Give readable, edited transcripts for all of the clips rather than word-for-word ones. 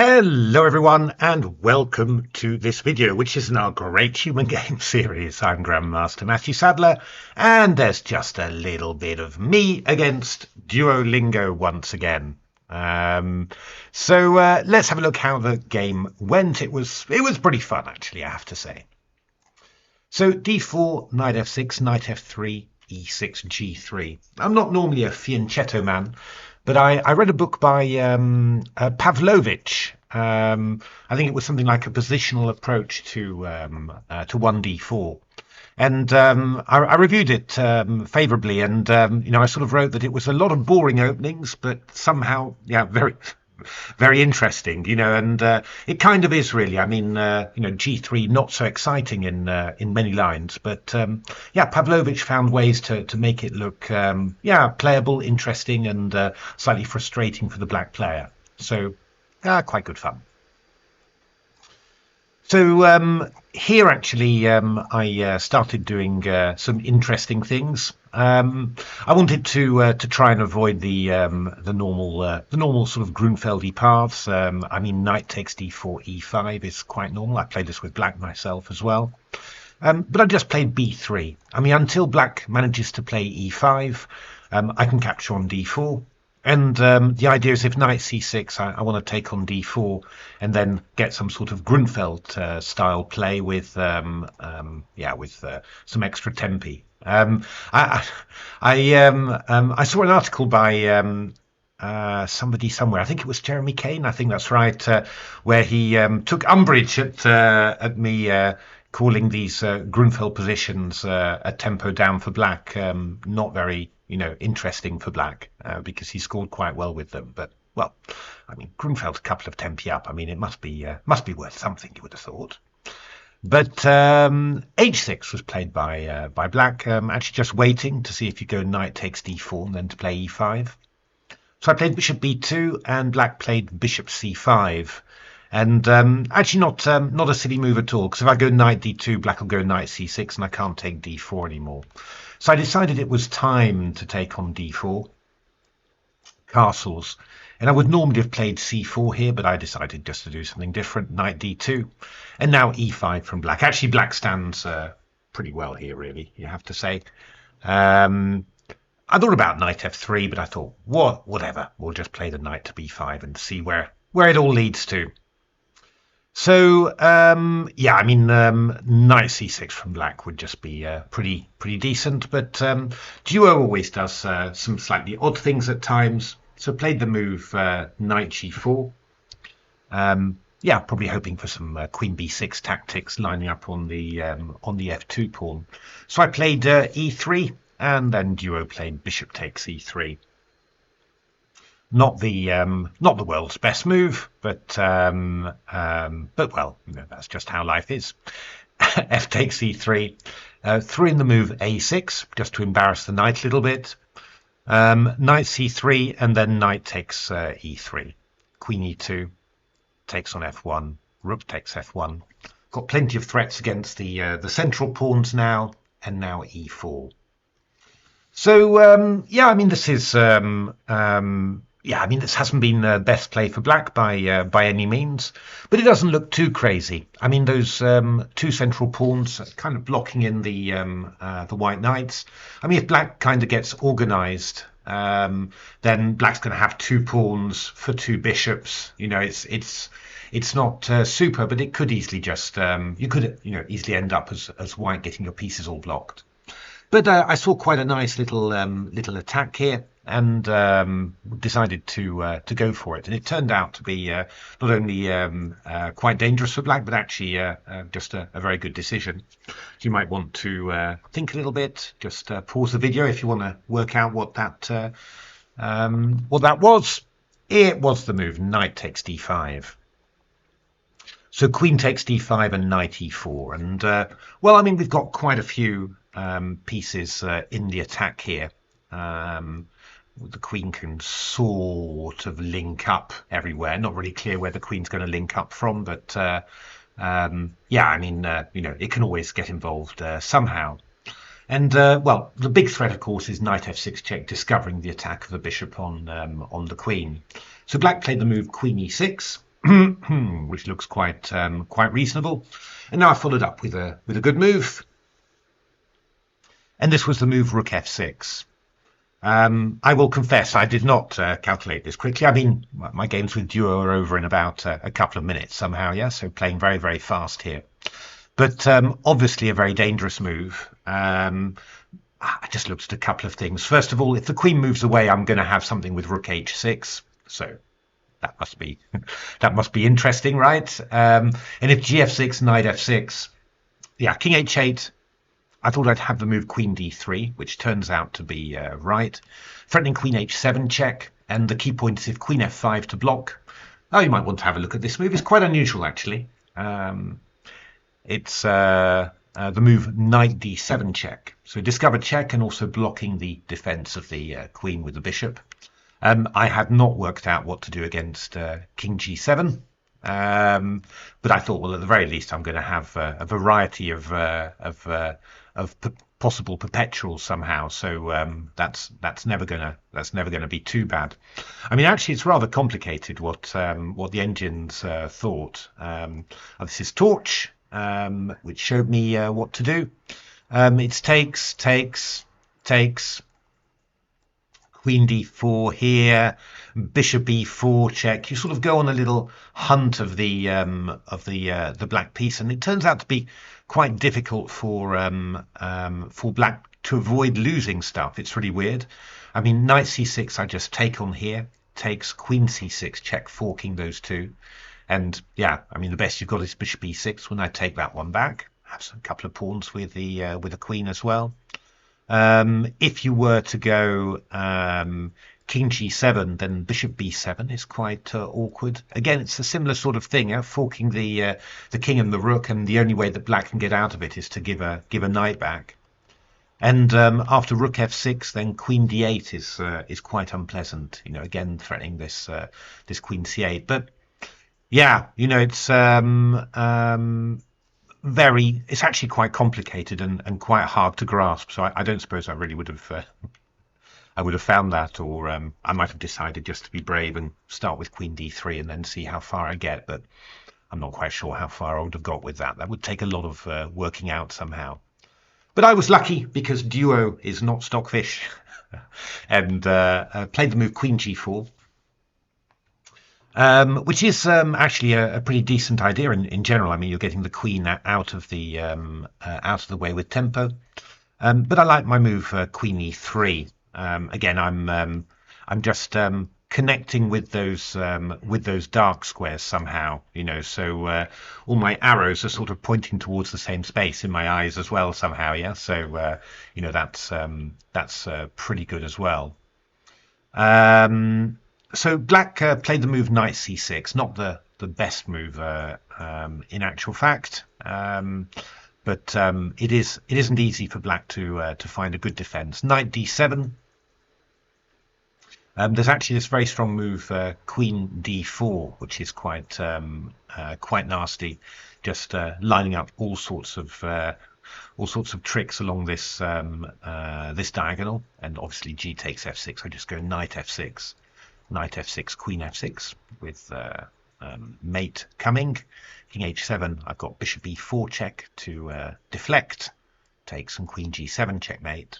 Hello everyone and welcome to this video, which is in our Great Human Game series. I'm Grandmaster Matthew Sadler, and there's just a little bit of me against Duolingo once again. Let's have a look how the game went. It was pretty fun, actually, I have to say. So d4, knight f6, knight f3, e6, g3. I'm not normally a fianchetto man, but I read a book by Pavlovich. I think it was something like a positional approach to 1d4. And I reviewed it favorably, and I sort of wrote that it was a lot of boring openings, but somehow, very, very interesting. And it kind of is really. I mean, G3 not so exciting in many lines, but Pavlovich found ways to make it look playable, interesting, and slightly frustrating for the black player. So quite good fun. So here actually I started doing some interesting things. I wanted to try and avoid the normal sort of Grunfeldy paths. I mean, knight takes d4, e5 is quite normal. I played this with black myself as well. But I just played b3. I mean, until black manages to play e5, I can capture on d4. And the idea is if knight c6, I want to take on d4 and then get some sort of Grunfeld style play with some extra tempi. I saw an article by somebody somewhere. I think it was Jeremy Kane. I think that's right, where he took umbrage at me calling these Grunfeld positions a tempo down for black, not very interesting for black, because he scored quite well with them. But well, I mean, Grunfeld's a couple of tempi up. I mean, it must be worth something, you would have thought. But h6 was played by black, actually just waiting to see if you go knight takes d4 and then to play e5. So I played bishop b2 and black played bishop c5. And actually not a silly move at all, because if I go knight d2, black will go knight c6 and I can't take d4 anymore. So I decided it was time to take on d4, castles. And I would normally have played c4 here, but I decided just to do something different, knight d2. And now e5 from black. Actually, black stands pretty well here, really, you have to say. I thought about knight f3, but I thought, whatever, we'll just play the knight to b5 and see where it all leads to. So knight c6 from black would just be pretty decent, but Duo always does some slightly odd things at times. So played the move knight g4. Probably hoping for some queen b6 tactics lining up on the f2 pawn. So I played e3, and then Duo played bishop takes e3. Not the world's best move, but well, that's just how life is. F takes e3, threw in the move a6 just to embarrass the knight a little bit. Knight c3, and then knight takes e3. Queen e2 takes on f1. Rook takes f1. Got plenty of threats against the central pawns now, and now e4. So I mean, this is this hasn't been the best play for black by any means, but it doesn't look too crazy. I mean, those two central pawns kind of blocking in the white knights. I mean, if black kind of gets organized, then black's going to have two pawns for two bishops. It's not super, but it could easily just you could easily end up as white getting your pieces all blocked. But I saw quite a nice little attack here, and decided to go for it. And it turned out to be not only quite dangerous for black, but actually just a very good decision. So you might want to think a little bit. Just pause the video if you want to work out what that was. It was the move knight takes d5. So queen takes d5 and knight e4. And well, I mean, we've got quite a few pieces in the attack here. The queen can sort of link up everywhere. Not really clear where the queen's going to link up from, but I mean, it can always get involved somehow. And well, the big threat, of course, is knight f6 check, discovering the attack of the bishop on the queen. So black played the move queen e6, which looks quite reasonable. And now I followed up with a good move, and this was the move rook f6. I will confess I did not calculate this quickly. I mean, my games with Duo are over in about a couple of minutes somehow, yeah, so playing very, very fast here. But obviously a very dangerous move. I just looked at a couple of things. First of all, if the queen moves away, I'm going to have something with rook h6. So that must be that must be interesting, right? And if gf6, knight f6, yeah, king h8. I thought I'd have the move queen d3, which turns out to be right. Threatening queen h7 check, and the key point is if queen f5 to block. Oh, you might want to have a look at this move. It's quite unusual, actually. It's the move knight d7 check. So discover check and also blocking the defense of the queen with the bishop. I had not worked out what to do against king g7. But I thought, well, at the very least, I'm going to have a variety of possible perpetuals somehow. So that's never gonna be too bad. I mean, actually, it's rather complicated what the engines thought. This is torch, which showed me what to do. It's takes. Queen d4 here, bishop e4 check. You sort of go on a little hunt of the black piece, and it turns out to be quite difficult for black to avoid losing stuff. It's really weird. I mean, knight c6, I just take on here, takes queen c6 check, forking those two, and yeah, I mean the best you've got is bishop e6. When I take that one back, have a couple of pawns with the queen as well. If you were to go king g7, then bishop b7 is quite awkward. Again, it's a similar sort of thing, forking the king and the rook, and the only way that black can get out of it is to give a knight back. And after rook f6, then queen d8 is quite unpleasant. You know, again threatening this queen c8. But yeah, you know, it's it's actually quite complicated and quite hard to grasp. So I don't suppose I really would have found that, or I might have decided just to be brave and start with queen d3 and then see how far I get. But I'm not quite sure how far I would have got with that. That would take a lot of working out somehow. But I was lucky because Duo is not stockfish, and played the move queen g4. Which is actually a pretty decent idea in general. I mean, you're getting the queen out of the way with tempo. But I like my move queen e3. Again, I'm just connecting with those dark squares somehow. You know, so all my arrows are sort of pointing towards the same space in my eyes as well somehow. Yeah, so you know, that's pretty good as well. So black played the move knight c6, not the best move in actual fact, but it isn't easy for black to find a good defense. Knight d7. There's actually this very strong move queen d4, which is quite nasty, just lining up all sorts of tricks along this this diagonal, and obviously g takes f6. I just go knight f6. Knight f6, queen f6 with mate coming. King h7, I've got bishop e4 check to deflect. Take some queen g7 checkmate.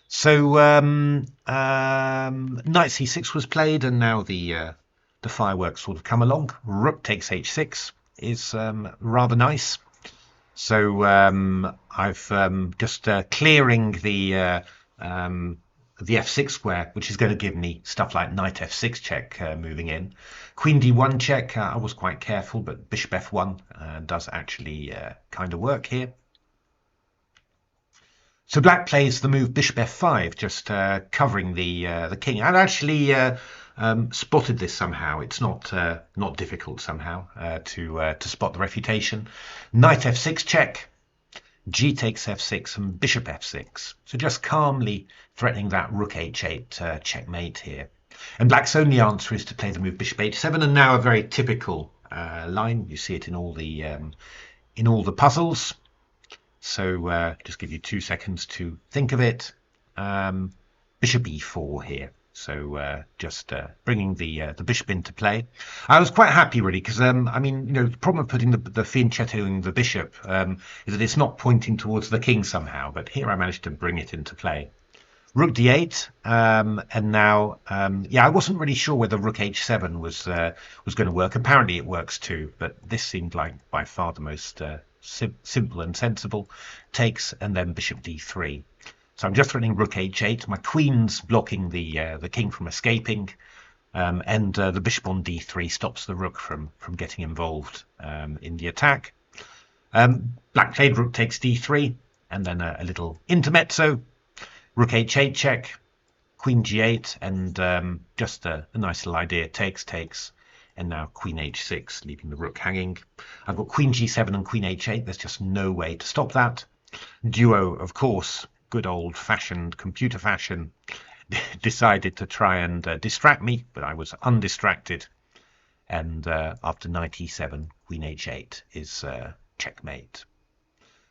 So knight c6 was played, and now the fireworks sort of come along. Rook takes h6 is rather nice. So I've just clearing the f6 square, which is going to give me stuff like knight f6 check moving in. Queen d1 check, I was quite careful, but bishop f1 does actually kind of work here. So black plays the move bishop f5, just covering the king. I'd actually spotted this somehow. It's not difficult somehow to spot the refutation. Knight f6 check. G takes f6 and bishop f6. So just calmly threatening that rook h8 checkmate here. And black's only answer is to play the move bishop h7, and now a very typical line. You see it in all the puzzles. So just give you 2 seconds to think of it. Bishop e4 here. So just bringing the bishop into play. I was quite happy really because I mean, the problem of putting the fianchettoing the bishop is that it's not pointing towards the king somehow. But here I managed to bring it into play. Rook d8, and now yeah, I wasn't really sure whether rook h7 was going to work. Apparently it works too, but this seemed like by far the most simple and sensible. Takes, and then bishop d3. So I'm just threatening rook h8. My queen's blocking the king from escaping, and the bishop on d3 stops the rook from getting involved in the attack. Black played rook takes d3, and then a little intermezzo. Rook h8 check, queen g8, and just a nice little idea. Takes, and now queen h6, leaving the rook hanging. I've got queen g7 and queen h8. There's just no way to stop that. Duo, of course, good old-fashioned computer fashion, decided to try and distract me, but I was undistracted. And after knight e7, queen h8 is checkmate.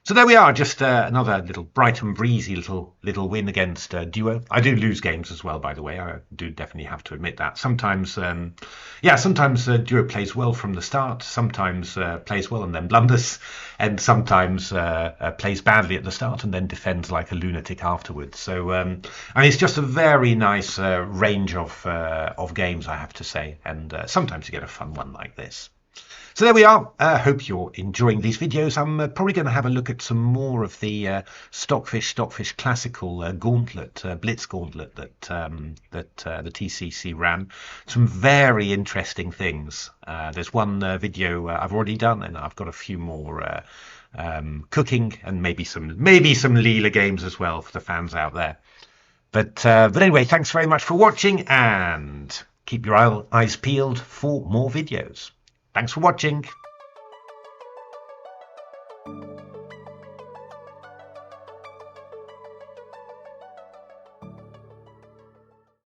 So there we are, just another little bright and breezy little win against Duo. I do lose games as well, by the way. I do definitely have to admit that. Sometimes, sometimes Duo plays well from the start, sometimes plays well and then blunders, and sometimes plays badly at the start and then defends like a lunatic afterwards. So, I mean, it's just a very nice range of games, I have to say, and sometimes you get a fun one like this. So there we are. I hope you're enjoying these videos. I'm probably going to have a look at some more of the Stockfish Classical Gauntlet, Blitz Gauntlet that the TCEC ran. Some very interesting things. There's one video I've already done, and I've got a few more cooking and maybe some Leela games as well for the fans out there. But anyway, thanks very much for watching, and keep your eyes peeled for more videos. Thanks for watching.